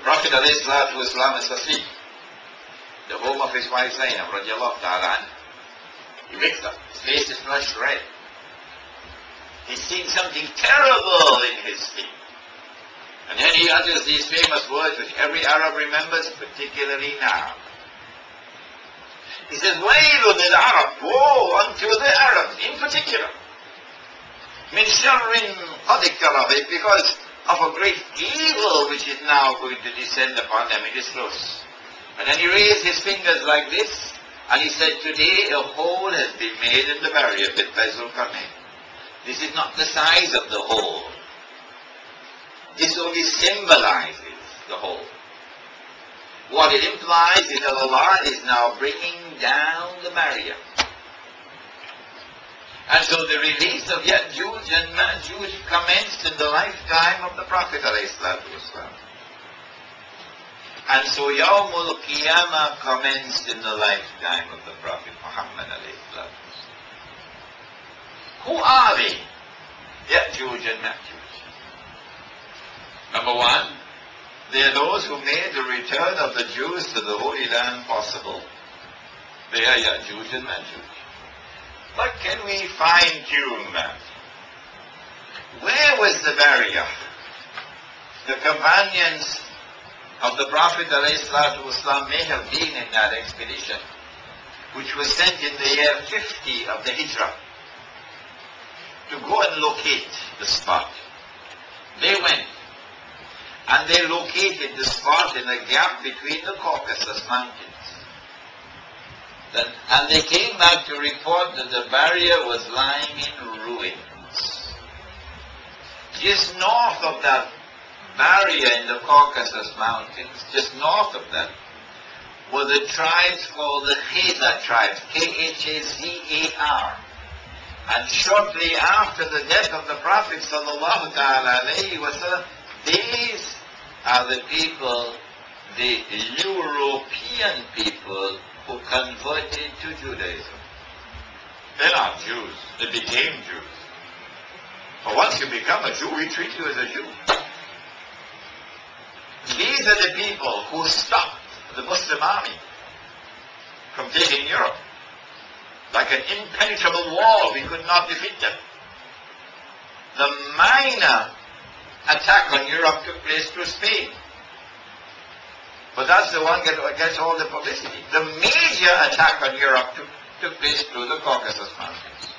Prophet ﷺ is asleep. The home of his wife Zainab radiallahu ta'ala anha. He wakes up, his face is flushed red. He's seen something terrible in his sleep. And then he utters these famous words which every Arab remembers, particularly now. He says, Waylun al-Arab, woe unto the Arabs in particular. Min sharrin qad iqtarab, because of a great evil which is now going to descend upon them. It is close. And then he raised his fingers like this, and he said, today a hole has been made in the barrier bit by Zulkarnain. This is not the size of the hole. This only symbolizes the hole. What it implies is that Allah is now bringing down the barrier. And so the release of Ya'juj and Ma'juj commenced in the lifetime of the Prophet ﷺ. And so Yawmul Qiyamah commenced in the lifetime of the Prophet Muhammad ﷺ. Who are they? Ya'juj and Ma'juj. Number one, they are those who made the return of the Jews to the Holy Land possible. They are Ya'juj and Ma'juj. But can we fine-tune that? Where was the barrier? The companions of the Prophet ﷺ may have been in that expedition, which was sent in the year 50 of the Hijrah, to go and locate the spot. They went, and they located the spot in a gap between the Caucasus Mountains. And they came back to report that the barrier was lying in ruins. Just north of that barrier in the Caucasus Mountains, just north of that, were the tribes called the Khazar tribes, Khazar. And shortly after the death of the Prophet ﷺ, these are the people, the European people, who converted to Judaism. They're not Jews, they became Jews. But once you become a Jew, we treat you as a Jew. These are the people who stopped the Muslim army from taking Europe. Like an impenetrable wall, we could not defeat them. The minor attack on Europe took place through Spain. But that's the one that gets all the publicity. The major attack on Europe took place through the Caucasus Mountains.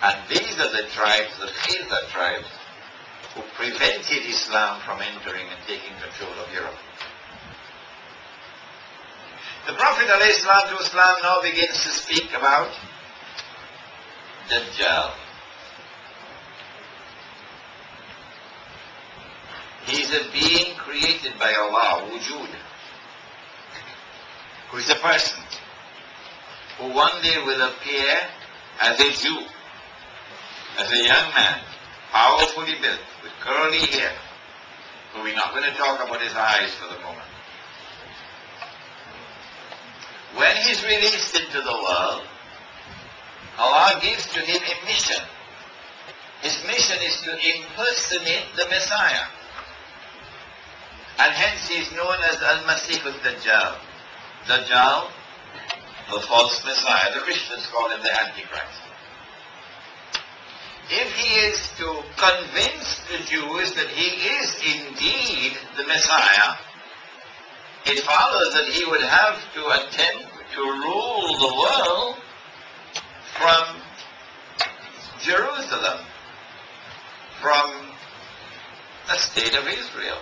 And these are the tribes, the Khazar tribes, who prevented Islam from entering and taking control of Europe. The Prophet ﷺ now begins to speak about Dajjal. He is a being created by Allah, wujud, who is a person who one day will appear as a Jew, as a young man, powerfully built, with curly hair. But we're not going to talk about his eyes for the moment. When he's released into the world, Allah gives to him a mission. His mission is to impersonate the Messiah. And hence he is known as Al-Masih al-Dajjal. Dajjal, the false Messiah. The Christians call him the Antichrist. If he is to convince the Jews that he is indeed the Messiah, it follows that he would have to attempt to rule the world from Jerusalem, from the state of Israel,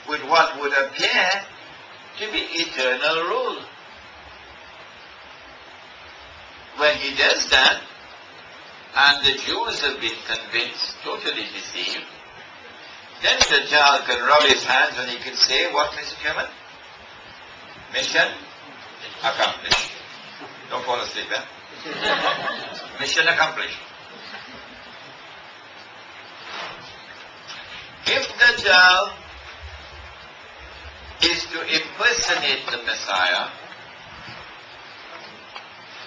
with what would appear to be eternal rule. When he does that, and the Jews have been convinced, totally deceived, then Dajjal can rub his hands and he can say, what, Mr. Chairman? Mission accomplished. Don't fall asleep, eh? Mission accomplished. If Dajjal is to impersonate the Messiah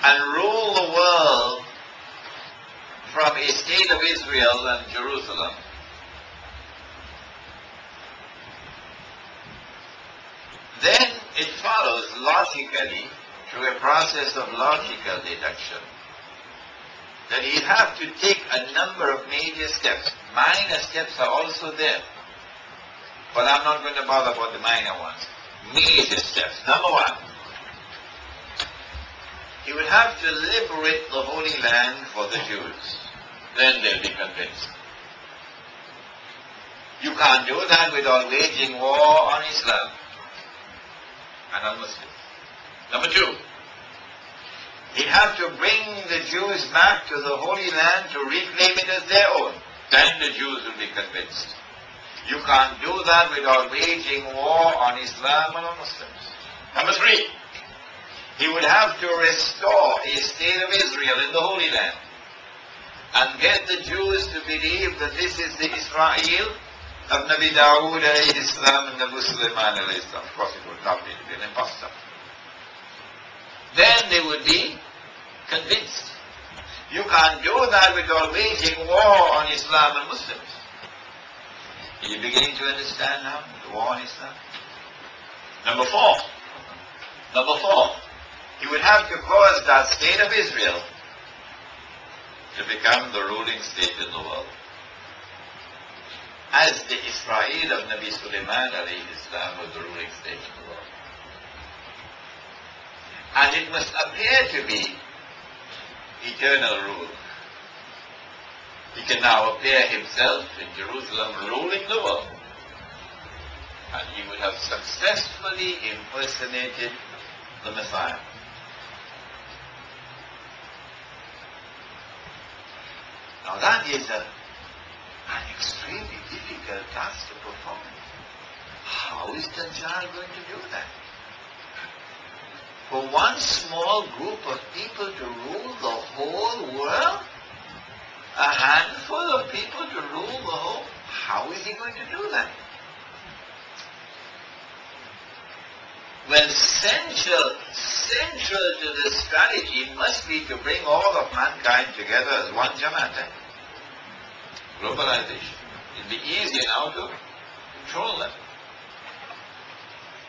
and rule the world from a state of Israel and Jerusalem, logically, through a process of logical deduction, that he'd have to take a number of major steps. Minor steps are also there. But I'm not going to bother about the minor ones. Major steps. Number one, he would have to liberate the Holy Land for the Jews. Then they'll be convinced. You can't do that without waging war on Islam and on Muslims. Number two, he'd have to bring the Jews back to the Holy Land to reclaim it as their own. Then the Jews will be convinced. You can't do that without waging war on Islam and on Muslims. Number three, he would have to restore a state of Israel in the Holy Land and get the Jews to believe that this is the Israel of Nabi Dawood alayhi salam and Nabi Sulaiman alayhi salam. Of course it would not be an impostor. Then they would be convinced. You can't do that without waging war on Islam and Muslims. Are you beginning to understand now the war on Islam? Number four, he would have to cause that state of Israel to become the ruling state in the world. As the Israel of Nabi Sulaiman alayhi salam was the ruling state in the world. And it must appear to be eternal rule. He can now appear himself in Jerusalem ruling the world. And he would have successfully impersonated the Messiah. Now that is an extremely difficult task to perform. How is Dajjal going to do that? For one small group of people to rule the whole world? A handful of people to rule the whole? How is he going to do that? Well, central to the strategy must be to bring all of mankind together as one Jamaat. Globalization. It'll be easier now to control them.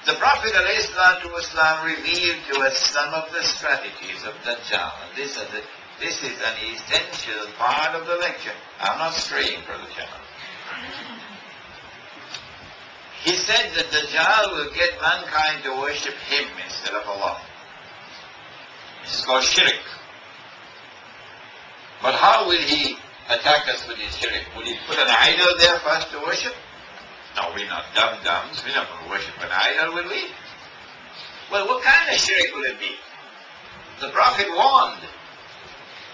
The Prophet ﷺ revealed to us some of the strategies of Dajjal. And this is an essential part of the lecture. I'm not straying from the channel. He said that Dajjal will get mankind to worship him instead of Allah. This is called shirk. But how will he attack us with his shirk? Will he put an idol there for us to worship? No, we're not dum-dums. We're not going to worship an idol, will we? Well, what kind of shirk will it be? The Prophet warned.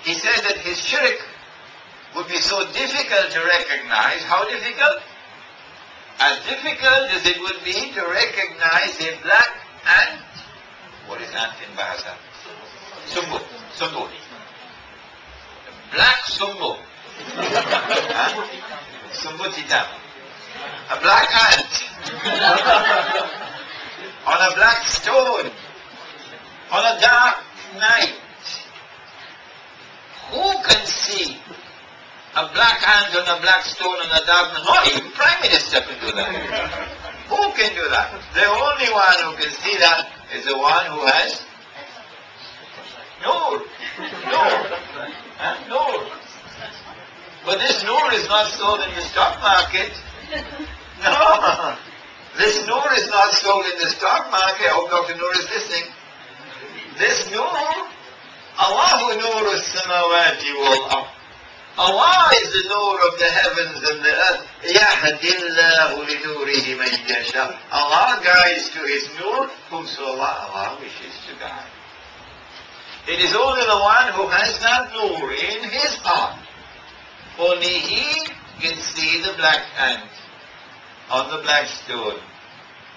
He said that his shirk would be so difficult to recognize. How difficult? As difficult as it would be to recognize a black ant. What is ant in Bahasa? Sumbu. Sumbu. Black sumbu. Sumbu hitam. A black ant. On a black stone. On a dark night. Who can see a black ant on a black stone on a dark night? Not even Prime Minister can do that. Who can do that? The only one who can see that is the one who has Noor. Noor. But this Noor is not sold in the stock market. No. This Noor is not sold in the stock market. Oh, Dr. Noor is listening. This Noor, Allahu Noor as-samawati wal-ard. Allah is the Noor of the heavens and the earth. Yahdillahu li noorihi man yasha. Allah guides to His Noor whomsoever Allah wishes to guide. It is only the one who has that Noor in his heart. Only he can see the black ant on the black stone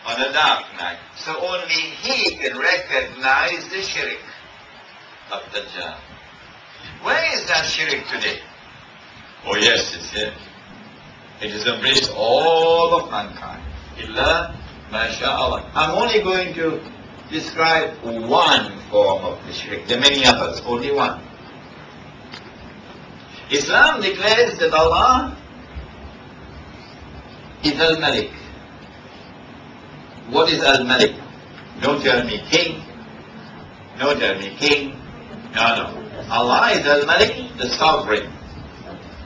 on a dark night. So only he can recognize the shirk of Dajjal. Where is that shirk today? Oh yes, it's here. It has embraced all of mankind. Illa masha'Allah. I'm only going to describe one form of the shirk. There are many others, only one. Islam declares that Allah is Al-Malik. What is Al-Malik? Don't tell me king. Don't tell me king. No. Allah is Al-Malik, the sovereign.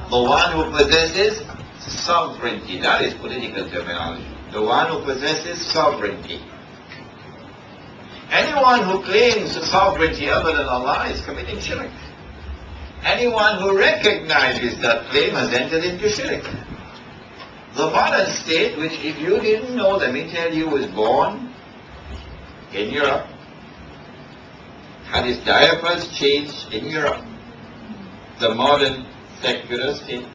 The one who possesses sovereignty. That is political terminology. The one who possesses sovereignty. Anyone who claims sovereignty other than Allah is committing shirk. Anyone who recognizes that claim has entered into shirk. The modern state, which if you didn't know, let me tell you, was born in Europe, had its diapers changed in Europe. The modern secular state.